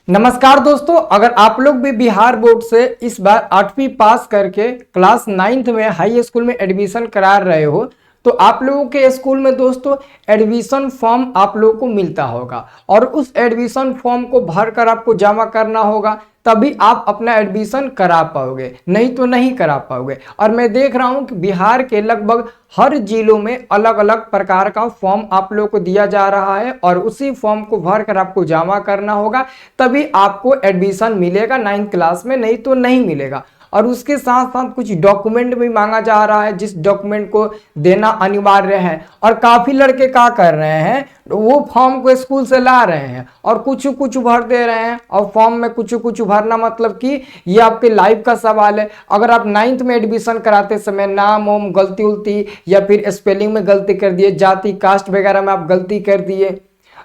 नमस्कार दोस्तों, अगर आप लोग भी बिहार बोर्ड से इस बार 8वीं पास करके क्लास 9th में हाई स्कूल में एडमिशन करा रहे हो तो आप लोगों के स्कूल में दोस्तों एडमिशन फॉर्म आप लोगों को मिलता होगा और उस एडमिशन फॉर्म को भरकर आपको जमा करना होगा, तभी आप अपना एडमिशन करा पाओगे, नहीं तो नहीं करा पाओगे। और मैं देख रहा हूं कि बिहार के लगभग हर जिलों में अलग अलग प्रकार का फॉर्म आप लोगों को दिया जा रहा है और उसी फॉर्म को भरकर आपको जमा करना होगा, तभी आपको एडमिशन मिलेगा 9th क्लास में, नहीं तो नहीं मिलेगा। और उसके साथ साथ कुछ डॉक्यूमेंट भी मांगा जा रहा है, जिस डॉक्यूमेंट को देना अनिवार्य है। और काफी लड़के क्या कर रहे हैं, वो फॉर्म को स्कूल से ला रहे हैं और कुछ कुछ भर दे रहे हैं। और फॉर्म में कुछ कुछ भरना मतलब कि ये आपके लाइफ का सवाल है। अगर आप 9th में एडमिशन कराते समय नाम ओम गलती उलती या फिर स्पेलिंग में गलती कर दिए, जाति कास्ट वगैरह में आप गलती कर दिए,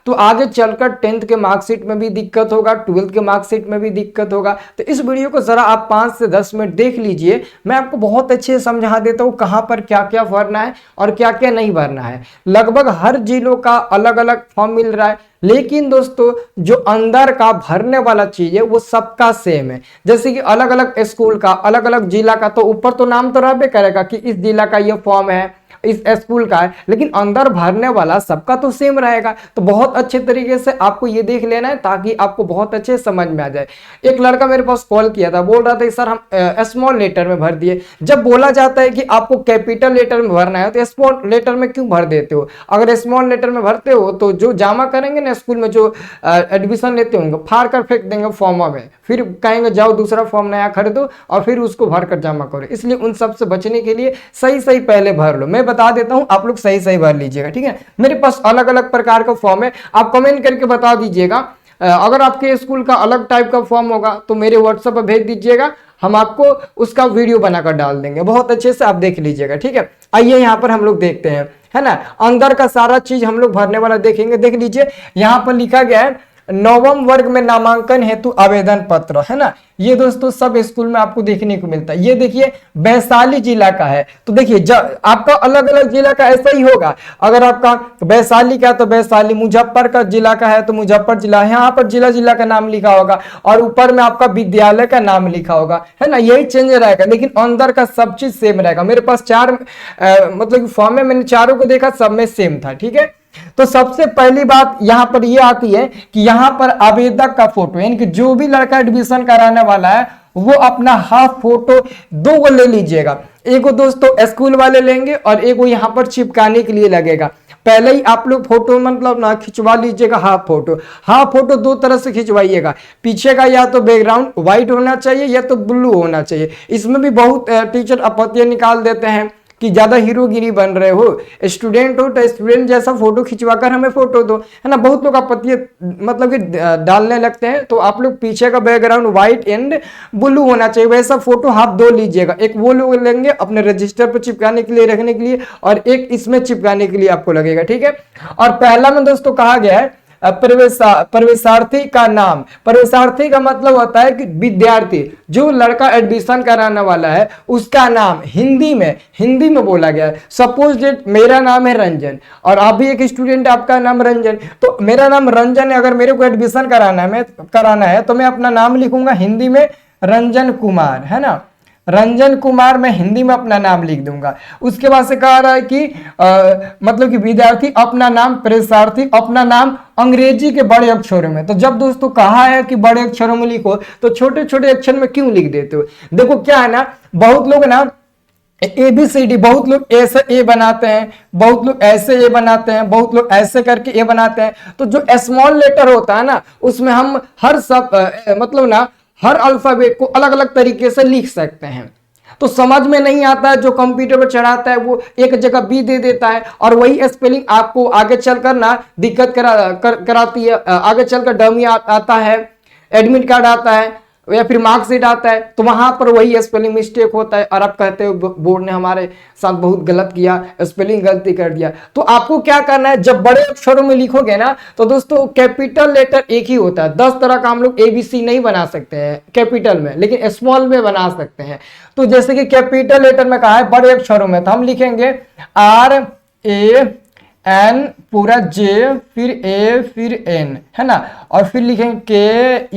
तो आगे चलकर 10th के मार्कशीट में भी दिक्कत होगा, 12th के मार्कशीट में भी दिक्कत होगा। तो इस वीडियो को जरा आप 5 से 10 मिनट देख लीजिए, मैं आपको बहुत अच्छे से समझा देता हूँ कहाँ पर क्या क्या भरना है और क्या क्या नहीं भरना है। लगभग हर जिलों का अलग अलग फॉर्म मिल रहा है, लेकिन दोस्तों जो अंदर का भरने वाला चीज है वो सबका सेम है। जैसे कि अलग अलग स्कूल का, अलग अलग जिला का, तो ऊपर तो नाम तो रहबे करेगा कि इस जिला का ये फॉर्म है, इस स्कूल का है, लेकिन अंदर भरने वाला सबका तो सेम रहेगा। तो बहुत अच्छे तरीके से आपको ये देख लेना है ताकि आपको बहुत अच्छे समझ में आ जाए। एक लड़का मेरे पास कॉल किया था, बोल रहा था सर हम स्मॉल लेटर में भर दिए। जब बोला जाता है कि आपको कैपिटल लेटर में भरना है तो स्मॉल लेटर में क्यों भर देते हो? अगर स्मॉल लेटर में भरते हो तो जो जमा करेंगे ना स्कूल में, जो एडमिशन लेते होंगे, फाड़ कर फेंक देंगे फॉर्म में, फिर कहेंगे जाओ दूसरा फॉर्म नया खरीदो और फिर उसको भर कर जमा करो। इसलिए उन सब से बचने के लिए सही सही पहले भर लो। मैं बता देता हूं, आप लोग सही सही भर लीजिएगा, ठीक है। मेरे पास अलग अलग प्रकार का फॉर्म है, आप कमेंट करके बता दीजिएगा। अगर आपके स्कूल का अलग टाइप का फॉर्म होगा तो मेरे व्हाट्सएप पर भेज दीजिएगा, हम आपको उसका वीडियो बनाकर डाल देंगे, बहुत अच्छे से आप देख लीजिएगा, ठीक है। आइए यहाँ पर हम लोग देखते हैं, है ना, अंदर का सारा चीज हम लोग भरने वाला देखेंगे। देख लीजिए यहाँ पर लिखा गया है 9वीं वर्ग में नामांकन हेतु आवेदन पत्र, है ना। ये दोस्तों सब स्कूल में आपको देखने को मिलता है। ये देखिए वैशाली जिला का है, तो देखिए आपका अलग अलग जिला का ऐसा ही होगा। अगर आपका वैशाली का तो वैशाली, मुजफ्फर का जिला का है तो मुजफ्फर जिला, यहाँ पर जिला जिला का नाम लिखा होगा और ऊपर में आपका विद्यालय का नाम लिखा होगा, है ना। यही चेंज रहेगा, लेकिन अंदर का सब चीज सेम रहेगा। मेरे पास 4 मतलब फॉर्म में मैंने चारों को देखा, सब में सेम था, ठीक है। तो सबसे पहली बात यहां पर यह आती है कि यहां पर आवेदक का फोटो, यानी कि जो भी लड़का एडमिशन कराने वाला है वो अपना हाफ फोटो 2 को ले लीजिएगा। एक को दोस्तों स्कूल वाले लेंगे और एक को यहां पर चिपकाने के लिए लगेगा। पहले ही आप लोग फोटो मतलब ना खिंचवा लीजिएगा हाफ फोटो। हाफ फोटो 2 तरह से खिंचवाइएगा, पीछे का या तो बैकग्राउंड व्हाइट होना चाहिए या तो ब्लू होना चाहिए। इसमें भी बहुत टीचर आपत्तियां निकाल देते हैं कि ज्यादा हीरोगिरी बन रहे हो, स्टूडेंट हो तो स्टूडेंट जैसा फोटो खिंचवाकर हमें फोटो दो, है ना। बहुत लोग आपत्ति मतलब कि डालने लगते हैं। तो आप लोग पीछे का बैकग्राउंड व्हाइट एंड ब्लू होना चाहिए, वैसा फोटो हाफ 2 लीजिएगा। एक वो लोग लेंगे अपने रजिस्टर पर चिपकाने के लिए, रखने के लिए, और एक इसमें चिपकाने के लिए आपको लगेगा, ठीक है। और पहला में दोस्तों कहा गया है प्रवेशार्थी का नाम। प्रवेशार्थी का मतलब होता है कि विद्यार्थी, जो लड़का एडमिशन कराने वाला है उसका नाम हिंदी में बोला गया है। सपोज डेट मेरा नाम है रंजन और आप भी एक स्टूडेंट, आपका नाम रंजन, तो मेरा नाम रंजन है। अगर मेरे को एडमिशन कराना है तो मैं अपना नाम लिखूंगा हिंदी में रंजन कुमार, है ना। रंजन कुमार मैं हिंदी में अपना नाम लिख दूंगा। उसके बाद से कहा रहा है कि मतलब कि विद्यार्थी अपना नाम, परीक्षार्थी अपना नाम अंग्रेजी के बड़े अक्षरों में। तो जब दोस्तों कहा है कि बड़े अक्षरों में लिखो तो छोटे छोटे अक्षर में क्यों लिख देते हो? देखो क्या है ना, बहुत लोग ना ABCD, बहुत लोग ऐसे ए बनाते हैं, बहुत लोग ऐसे ए बनाते हैं, बहुत लोग ऐसे करके ए बनाते हैं। तो जो स्मॉल लेटर होता है ना, उसमें हम हर मतलब ना हर अल्फाबेट को अलग अलग तरीके से लिख सकते हैं। तो समझ में नहीं आता है, जो कंप्यूटर पर चढ़ाता है वो एक जगह बी दे देता है और वही स्पेलिंग आपको आगे चलकर ना दिक्कत कराती है। आगे चलकर डमी आता है, एडमिट कार्ड आता है या फिर मार्कशीट आता है, तो वहां पर वही स्पेलिंग मिस्टेक होता है और आप कहते हो बोर्ड ने हमारे साथ बहुत गलत किया, स्पेलिंग गलती कर दिया। तो आपको क्या करना है, जब बड़े अक्षरों में लिखोगे ना तो दोस्तों कैपिटल लेटर एक ही होता है। 10 तरह का हम लोग ABC नहीं बना सकते हैं कैपिटल में, लेकिन स्मॉल में बना सकते हैं। तो जैसे कि कैपिटल लेटर में कहा है बड़े अक्षरों में, तो हम लिखेंगे एन पूरा जे फिर ए फिर एन, है ना, और फिर लिखेंगे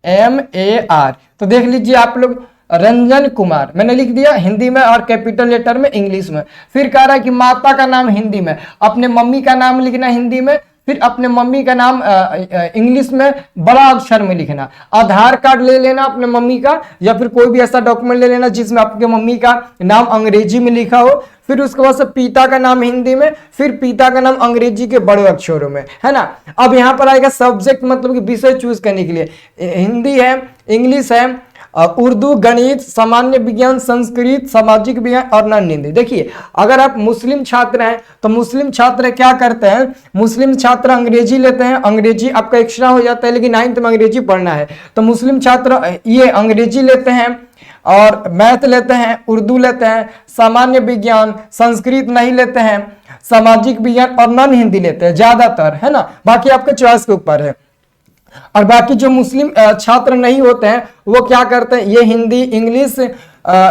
KUMMAR। तो देख लीजिए आप लोग, रंजन कुमार मैंने लिख दिया हिंदी में और कैपिटल लेटर में इंग्लिश में। फिर कह रहा है कि माता का नाम हिंदी में, अपने मम्मी का नाम लिखना हिंदी में, फिर अपने मम्मी का नाम इंग्लिश में बड़ा अक्षर में लिखना। आधार कार्ड ले लेना अपने मम्मी का, या फिर कोई भी ऐसा डॉक्यूमेंट ले लेना जिसमें आपके मम्मी का नाम अंग्रेजी में लिखा हो। फिर उसके बाद से पिता का नाम हिंदी में, फिर पिता का नाम अंग्रेजी के बड़े अक्षरों में, है ना। अब यहाँ पर आएगा सब्जेक्ट, मतलब कि विषय चूज करने के लिए हिंदी है, इंग्लिश है, उर्दू, गणित, सामान्य विज्ञान, संस्कृत, सामाजिक विज्ञान और नॉन हिंदी। देखिए अगर आप मुस्लिम छात्र हैं तो मुस्लिम छात्र क्या करते हैं, मुस्लिम छात्र अंग्रेजी लेते हैं, अंग्रेजी आपका एक्स्ट्रा हो जाता है, लेकिन 9th में अंग्रेजी पढ़ना है तो मुस्लिम छात्र ये अंग्रेजी लेते हैं और मैथ लेते हैं, उर्दू लेते हैं, सामान्य विज्ञान, संस्कृत नहीं लेते हैं, सामाजिक विज्ञान और नॉन हिंदी लेते हैं ज्यादातर, है ना। बाकी आपके चॉइस के ऊपर है। और बाकी जो मुस्लिम छात्र नहीं होते हैं वो क्या करते हैं, ये हिंदी, इंग्लिश,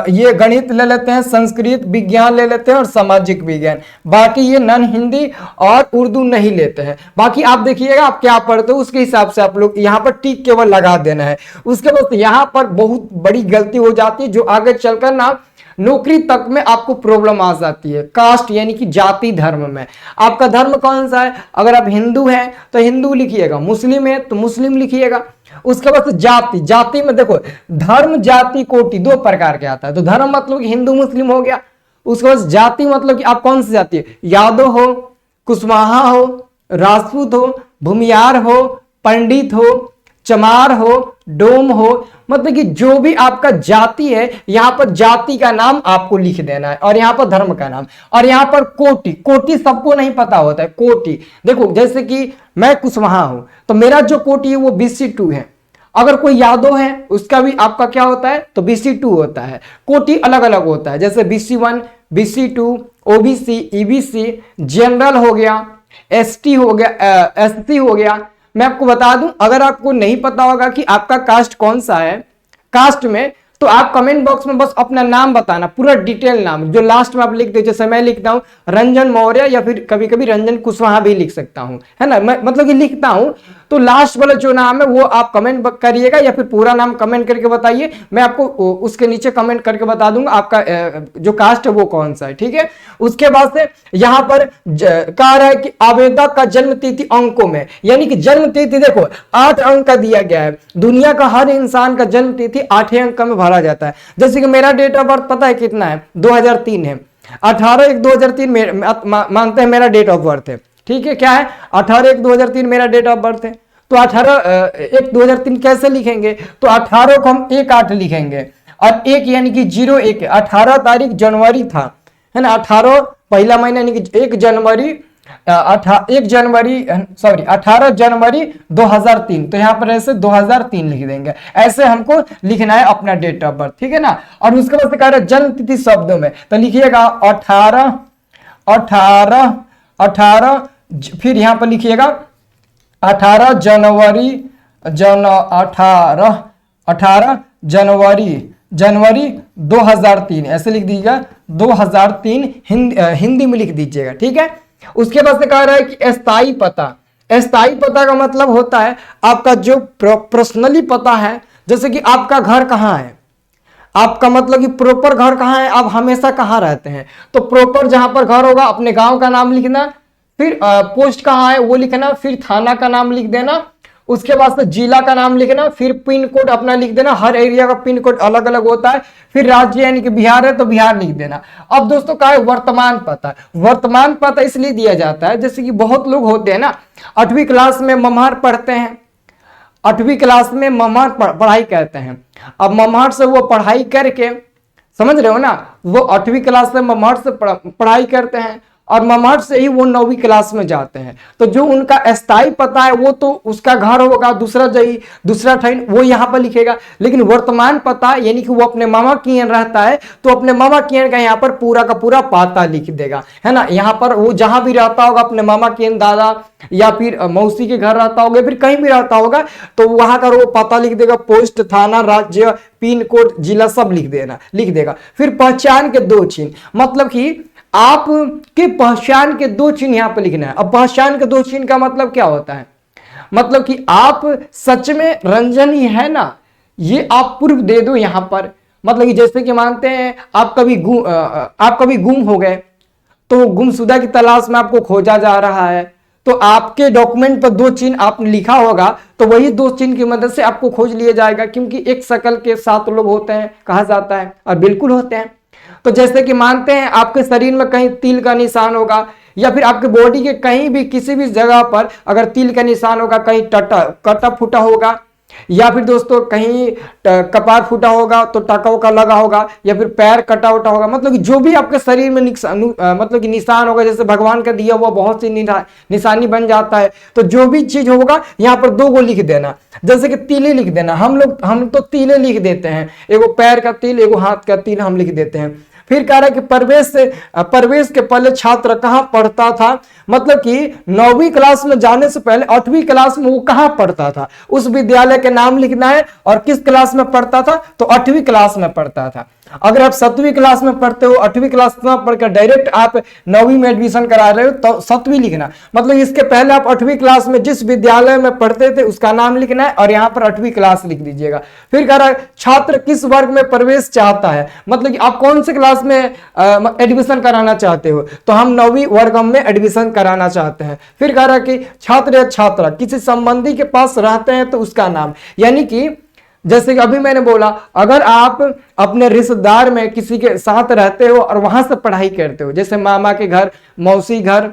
ये गणित ले लेते हैं, संस्कृत, विज्ञान ले लेते हैं और सामाजिक विज्ञान। बाकी ये नॉन हिंदी और उर्दू नहीं लेते हैं। बाकी आप देखिएगा आप क्या पढ़ते हो उसके हिसाब से आप लोग यहाँ पर टिक केवल लगा देना है। उसके बाद यहाँ पर बहुत बड़ी गलती हो जाती है जो आगे चलकर ना नौकरी तक में आपको प्रॉब्लम आ जाती है। कास्ट यानी कि जाति धर्म में, आपका धर्म कौन सा है, अगर आप हिंदू हैं तो हिंदू लिखिएगा, मुस्लिम है तो मुस्लिम लिखिएगा। उसके बाद जाति, जाति में देखो धर्म, जाति, कोटि 2 प्रकार के आता है। तो धर्म मतलब कि हिंदू मुस्लिम हो गया। उसके बाद जाति मतलब कि आप कौन सी जाति है, यादव हो, कुशवाहा हो, राजपूत हो, भूमियार हो, पंडित हो, चमार हो, डोम हो, मतलब कि जो भी आपका जाति है यहां पर जाति का नाम आपको लिख देना है और यहां पर धर्म का नाम। और यहां पर कोटि, कोटि सबको नहीं पता होता है। कोटि देखो जैसे कि मैं कुशवाहा हूं तो मेरा जो कोटि है वो BC2 है। अगर कोई यादव है उसका भी आपका क्या होता है तो BC2 होता है। कोटि अलग अलग होता है, जैसे BC1, BC2, OBC, EBC, general हो गया, ST हो गया, SC हो गया। मैं आपको बता दूं, अगर आपको नहीं पता होगा कि आपका कास्ट कौन सा है, कास्ट में, तो आप कमेंट बॉक्स में बस अपना नाम बताना, पूरा डिटेल नाम जो लास्ट में आप लिख दे। जैसे मैं लिखता हूं रंजन मौर्य या फिर कभी कभी रंजन कुशवाहा भी लिख सकता हूं, है ना। मैं मतलब कि लिखता हूं तो लास्ट वाला जो नाम है वो आप कमेंट करिएगा या फिर पूरा नाम कमेंट करके बताइए। मैं आपको उसके नीचे कमेंट करके बता दूंगा आपका जो कास्ट है वो कौन सा है, ठीक है। उसके बाद से यहां पर कह रहा है कि आवेदक का जन्म तिथि अंकों में, यानी कि जन्म तिथि देखो 8 अंक का दिया गया है। दुनिया का हर इंसान का जन्म तिथि 8 अंक में भरा जाता है। जैसे कि मेरा डेट ऑफ बर्थ पता है कितना है, 2003 है। 18/1/2003 मानते हैं मेरा डेट ऑफ बर्थ है, ठीक है। क्या है 18/1/2003 मेरा डेट ऑफ बर्थ है। तो 18/1/2003 कैसे लिखेंगे, तो 18 को हम 1/8 लिखेंगे और 1 यानी कि 01, 18 तारीख जनवरी था, है ना। 18 पहला महीना यानी कि 1 जनवरी 18 जनवरी 2003। तो यहां पर ऐसे 2003 लिख देंगे। ऐसे हमको लिखना है अपना डेट ऑफ बर्थ, ठीक है ना। और उसके बाद से कह रहे जन्म तिथि शब्दों में, तो लिखिएगा 18 फिर यहां पर लिखिएगा 18 जनवरी 2003, ऐसे लिख दीजिएगा 2003 हिंदी में लिख दीजिएगा, ठीक है। उसके बाद से कह रहा है कि अस्थाई पता, अस्थाई पता का मतलब होता है आपका जो पर्सनली पता है, जैसे कि आपका घर कहाँ है, आपका मतलब कि प्रॉपर घर कहाँ है, आप हमेशा कहाँ रहते हैं। तो प्रॉपर जहां पर घर होगा अपने गांव का नाम लिखना, फिर पोस्ट कहाँ है वो लिखना, फिर थाना का नाम लिख देना, उसके बाद से जिला का नाम लिखना, फिर पिन कोड अपना लिख देना। हर एरिया का पिन कोड अलग अलग होता है। फिर राज्य यानी कि बिहार है तो बिहार लिख देना। अब दोस्तों क्या है वर्तमान पता, वर्तमान पता इसलिए दिया जाता है जैसे कि बहुत लोग होते हैं ना 8वीं क्लास में मम्हार पढ़ते हैं, 8वीं क्लास में मम्हार पढ़ाई करते हैं। अब मम्हार से वो पढ़ाई करके, समझ रहे हो ना, वो 8वीं क्लास में मम्हार से पढ़ाई करते हैं और मम्हार से ही वो 9वीं क्लास में जाते हैं। तो जो उनका अस्थाई पता है वो तो उसका घर होगा दूसरा जगह, दूसरा ठाइन, वो यहाँ पर लिखेगा। लेकिन वर्तमान पता यानी कि वो अपने मामा की यहाँ रहता है तो अपने मामा की यहाँ का यहाँ पर पूरा का पूरा पता लिख देगा, है ना। यहाँ पर वो जहां भी रहता होगा अपने मामा के दादा या फिर मौसी के घर रहता होगा, फिर कहीं भी रहता होगा तो वहां का वो पता लिख देगा। पोस्ट, थाना, राज्य, पिन कोड, जिला सब लिख देगा। फिर पहचान के 2 चिन्ह, मतलब कि आपके पहचान के दो चिन्ह यहां पर लिखना है। अब पहचान के दो चिन्ह का मतलब क्या होता है, मतलब कि आप सच में रंजन ही है ना, ये आप प्रूफ दे दो यहां पर। मतलब कि जैसे कि मानते हैं आप कभी गुम हो गए, तो गुमशुदा की तलाश में आपको खोजा जा रहा है, तो आपके डॉक्यूमेंट पर दो चिन्ह आपने लिखा होगा, तो वही दो चिन्ह की मदद से आपको खोज लिया जाएगा, क्योंकि एक शकल के 7 लोग होते हैं कहा जाता है, और बिल्कुल होते हैं। तो जैसे कि मानते हैं आपके शरीर में कहीं तिल का निशान होगा, या फिर आपके बॉडी के कहीं भी किसी भी जगह पर अगर तिल का निशान होगा, कहीं कटा फूटा होगा, या फिर दोस्तों कहीं कपार फूटा होगा तो टाका उका लगा होगा, या फिर पैर कटा उटा होगा, मतलब कि जो भी आपके शरीर में मतलब कि निशान होगा, जैसे भगवान का दिया हुआ बहुत सी निशानी बन जाता है, तो जो भी चीज होगा यहाँ पर 2 गो लिख देना। जैसे कि तिले लिख देना, हम तो तिले लिख देते हैं, एगो पैर का तिल एगो हाथ का तिल हम लिख देते हैं। फिर कह रहा है कि प्रवेश के पहले छात्र कहां पढ़ता था, मतलब कि 9वीं क्लास में जाने से पहले 8वीं क्लास में वो कहां पढ़ता था, उस विद्यालय के नाम लिखना है, और किस क्लास में पढ़ता था, तो 8वीं क्लास में पढ़ता था। अगर आप 7वीं क्लास में पढ़ते हो, 8वीं क्लास में पढ़कर डायरेक्ट आप 9वीं में एडमिशन करा रहे हो, तो 7वीं लिखना, मतलब इसके पहले आप 8वीं क्लास में जिस विद्यालय में पढ़ते थे उसका नाम लिखना है, और यहां पर 8वीं क्लास लिख दीजिएगा। फिर कह रहा है छात्र किस वर्ग में प्रवेश चाहता है, मतलब कि आप कौन से क्लास में एडमिशन कराना चाहते हो, तो हम 9वीं वर्ग में एडमिशन कराना चाहते हैं। फिर कह रहा है कि छात्र या छात्रा किसी संबंधी के पास रहते हैं तो उसका नाम, यानी कि जैसे कि अभी मैंने बोला, अगर आप अपने रिश्तेदार में किसी के साथ रहते हो और वहां से पढ़ाई करते हो, जैसे मामा के घर, मौसी घर,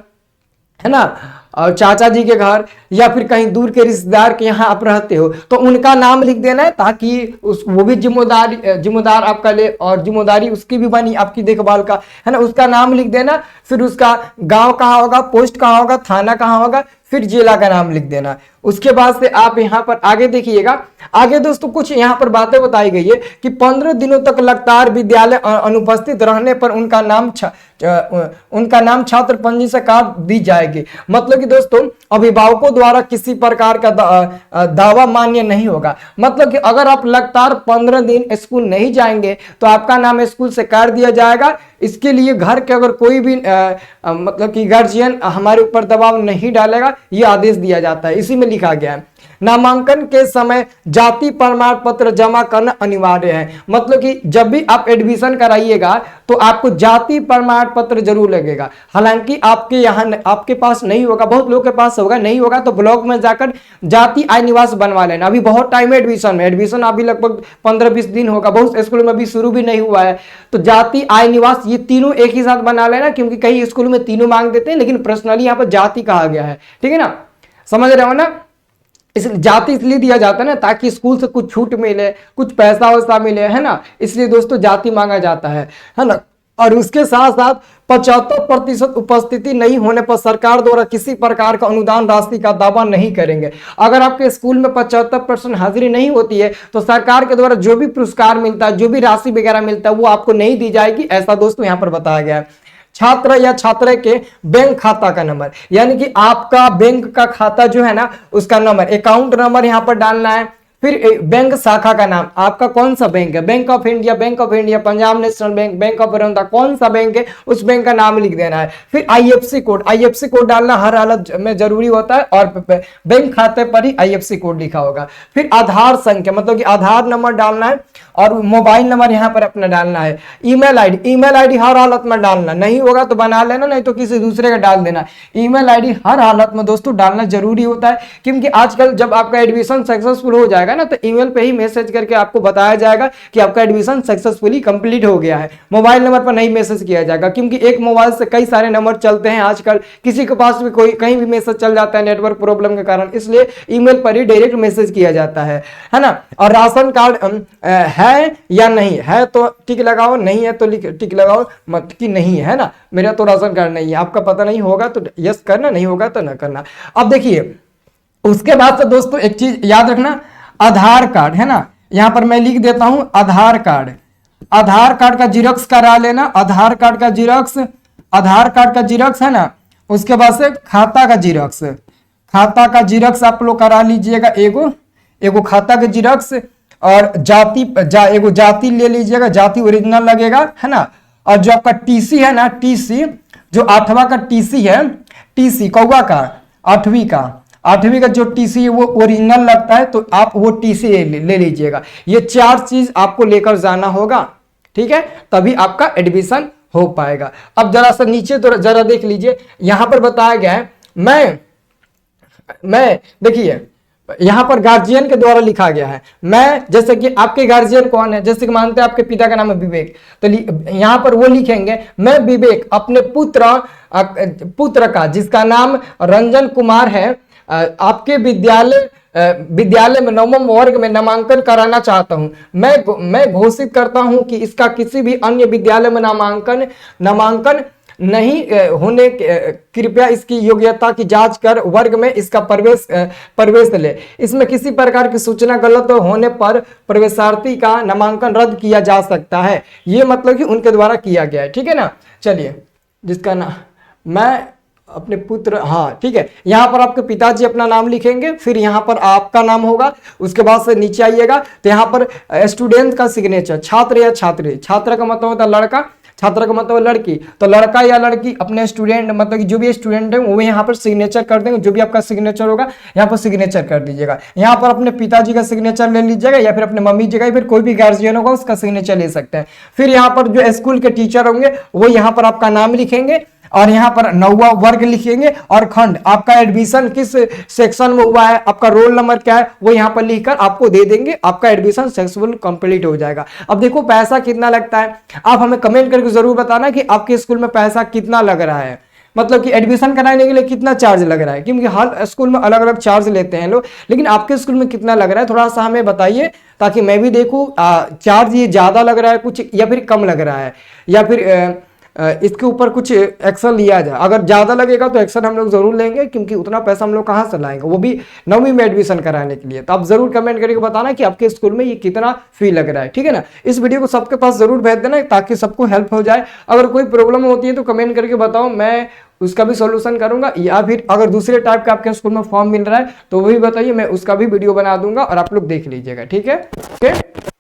है ना, और चाचा जी के घर, या फिर कहीं दूर के रिश्तेदार के यहाँ आप रहते हो, तो उनका नाम लिख देना है, ताकि वो भी जिम्मेदार आपका ले, और जिम्मेदारी उसकी भी बनी आपकी देखभाल का, है ना, उसका नाम लिख देना। फिर उसका गांव कहाँ होगा, पोस्ट कहाँ होगा, थाना कहाँ होगा, फिर जिला का नाम लिख देना। उसके बाद से आप यहाँ पर आगे देखिएगा, आगे दोस्तों कुछ यहाँ पर बातें बताई गई है कि 15 दिनों तक लगातार विद्यालय अनुपस्थित रहने पर उनका नाम छात्र पंजी से काट दी जाएगी। मतलब कि दोस्तों अभिभावकों द्वारा किसी प्रकार का दावा मान्य नहीं होगा। मतलब कि अगर आप लगातार 15 दिन स्कूल नहीं जाएंगे तो आपका नाम स्कूल से काट दिया जाएगा। इसके लिए घर के अगर कोई भी मतलब कि गार्जियन हमारे ऊपर दबाव नहीं डालेगा, ये आदेश दिया जाता है। इसी में लिखा गया है नामांकन के समय जाति प्रमाण पत्र जमा करना अनिवार्य है। मतलब कि जब भी आप एडमिशन कराइएगा तो आपको जाति प्रमाण पत्र जरूर लगेगा। हालांकि आपके यहाँ आपके पास नहीं होगा, बहुत लोगों के पास होगा, नहीं होगा तो ब्लॉक में जाकर जाति आय निवास बनवा लेना। अभी बहुत टाइम है एडमिशन अभी लगभग 15-20 दिन होगा, बहुत स्कूल में अभी शुरू भी नहीं हुआ है। तो जाति आय निवास ये तीनों एक ही साथ बना लेना, क्योंकि कई स्कूल में तीनों मांग देते हैं, लेकिन पर्सनली यहाँ पर जाति कहा गया है। ठीक है ना, समझ रहे हो ना। इसलिए जाति इसलिए दिया जाता है ना ताकि स्कूल से कुछ छूट मिले, कुछ पैसा वैसा मिले, है ना, इसलिए दोस्तों जाति मांगा जाता है ना। और उसके साथ साथ 75% उपस्थिति नहीं होने पर सरकार द्वारा किसी प्रकार का अनुदान राशि का दावा नहीं करेंगे। अगर आपके स्कूल में 75% हाजिरी नहीं होती है तो सरकार के द्वारा जो भी पुरस्कार मिलता है, जो भी राशि वगैरह मिलता है, वो आपको नहीं दी जाएगी, ऐसा दोस्तों यहाँ पर बताया गया है। छात्र या छात्रा के बैंक खाता का नंबर, यानी कि आपका बैंक का खाता जो है ना उसका नंबर, अकाउंट नंबर यहाँ पर डालना है। फिर बैंक शाखा का नाम, आपका कौन सा बैंक है, bank of India, Punjab national bank, bank of Baroda, कौन सा बैंक है उस बैंक का नाम लिख देना है। फिर आईएफएससी कोड डालना हर हालत में जरूरी होता है, और बैंक खाते पर ही आईएफएससी कोड लिखा होगा। फिर आधार संख्या, मतलब कि आधार नंबर डालना है, और मोबाइल नंबर यहाँ पर अपना डालना है। ईमेल आईडी हर हालत में डालना, नहीं होगा तो बना लेना, नहीं तो किसी दूसरे का डाल देना। ईमेल आईडी हर हालत में दोस्तों डालना जरूरी होता है, क्योंकि आजकल जब आपका एडमिशन सक्सेसफुल हो जाएगा ना तो ईमेल पे ही मैसेज करके आपको बताया जाएगा कि आपका एडमिशन सक्सेसफुली कंप्लीट हो गया है। मोबाइल नंबर पर नहीं मैसेज किया जाएगा, क्योंकि एक मोबाइल से कई सारे नंबर चलते हैं आजकल, किसी के पास भी कोई कहीं भी मैसेज चल जाता है नेटवर्क प्रॉब्लम के कारण, इसलिए ईमेल पर ही डायरेक्ट मैसेज किया जाता है ना। और राशन कार्ड है या नहीं है तो टिक लगाओ, नहीं है तो टिक लगाओ मत कि नहीं है ना। मेरा तो राशन कार्ड नहीं है, आपका पता नहीं होगा तो यस करना, नहीं होगा तो ना करना। अब देखिए उसके बाद से दोस्तों एक चीज याद रखना, आधार कार्ड है ना, यहां पर मैं लिख देता हूं आधार कार्ड का जिरोक्स करा लेना। आधार कार्ड का जिरोक्स है ना। उसके बाद से खाता का जिरोक्स आप लोग करा लीजिएगा, एगो खाता का जिरोक्स, और एगो जाति ले लीजिएगा, जाति ओरिजिनल लगेगा, है ना। और जो आपका टीसी है ना, टीसी जो 8वां का टीसी है, टीसी कौवा का 8वीं का जो टीसी है वो ओरिजिनल लगता है, तो आप वो टीसी ले लीजिएगा। ये 4 चीज आपको लेकर जाना होगा, ठीक है, तभी आपका एडमिशन हो पाएगा। अब जरा सा नीचे तो जरा देख लीजिए, यहां पर बताया गया है, मैं देखिए यहां पर गार्जियन के द्वारा लिखा गया है। मैं, जैसे कि आपके गार्जियन कौन है, जैसे कि मानते हैं आपके पिता का नाम है विवेक, तो यहां पर वो लिखेंगे, मैं विवेक अपने पुत्र का जिसका नाम रंजन कुमार है, आपके विद्यालय में 9वें वर्ग में नामांकन कराना चाहता हूं। मैं घोषित करता हूं कि इसका किसी भी अन्य विद्यालय में नामांकन नहीं होने, कृपया इसकी योग्यता की जांच कर वर्ग में इसका प्रवेश ले। इसमें किसी प्रकार की सूचना गलत होने पर प्रवेशार्थी का नामांकन रद्द किया जा सकता है। ये मतलब कि उनके द्वारा किया गया है, ठीक है ना। चलिए, जिसका नाम मैं अपने पुत्र, हाँ ठीक है, यहां पर आपके पिताजी अपना नाम लिखेंगे, फिर यहां पर आपका नाम होगा, उसके बाद से नीचे आइएगा तो यहां पर स्टूडेंट का सिग्नेचर, छात्र या छात्री, छात्र का मतलब होता है लड़का, छात्र का मतलब लड़की, तो लड़का या लड़की अपने स्टूडेंट, मतलब कि जो भी स्टूडेंट है वो यहाँ पर सिग्नेचर कर देंगे। जो भी आपका सिग्नेचर होगा यहाँ पर सिग्नेचर कर दीजिएगा। यहाँ पर अपने पिताजी का सिग्नेचर ले लीजिएगा, या फिर अपने मम्मी जी का, या फिर कोई भी गार्जियन होगा उसका सिग्नेचर ले सकते हैं। फिर यहाँ पर जो स्कूल के टीचर होंगे वो यहाँ पर आपका नाम लिखेंगे, और यहाँ पर 9वां वर्ग लिखेंगे, और खंड, आपका एडमिशन किस सेक्शन में हुआ है, आपका रोल नंबर क्या है, वो यहाँ पर लिखकर आपको दे देंगे, आपका एडमिशन सक्सेसफुल कंप्लीट हो जाएगा। अब देखो पैसा कितना लगता है, आप हमें कमेंट करके जरूर बताना कि आपके स्कूल में पैसा कितना लग रहा है, मतलब कि एडमिशन कराने के लिए कितना चार्ज लग रहा है, क्योंकि हर स्कूल में अलग अलग चार्ज लेते हैं लोग, लेकिन आपके स्कूल में कितना लग रहा है थोड़ा सा हमें बताइए, ताकि मैं भी देखूं चार्ज ये ज्यादा लग रहा है कुछ, या फिर कम लग रहा है, या फिर इसके ऊपर कुछ एक्शन लिया जाए। अगर ज्यादा लगेगा तो एक्शन हम लोग जरूर लेंगे, क्योंकि उतना पैसा हम लोग कहाँ से लाएंगे, वो भी 9वीं में एडमिशन कराने के लिए। तो आप जरूर कमेंट करके बताना कि आपके स्कूल में ये कितना फी लग रहा है, ठीक है ना। इस वीडियो को सबके पास जरूर भेज देना ताकि सबको हेल्प हो जाए। अगर कोई प्रॉब्लम होती है तो कमेंट करके बताओ, मैं उसका भी सॉल्यूशन करूंगा, या फिर अगर दूसरे टाइप का आपके स्कूल में फॉर्म मिल रहा है तो वो भी बताइए, मैं उसका भी वीडियो बना दूंगा और आप लोग देख लीजिएगा, ठीक है। ओके।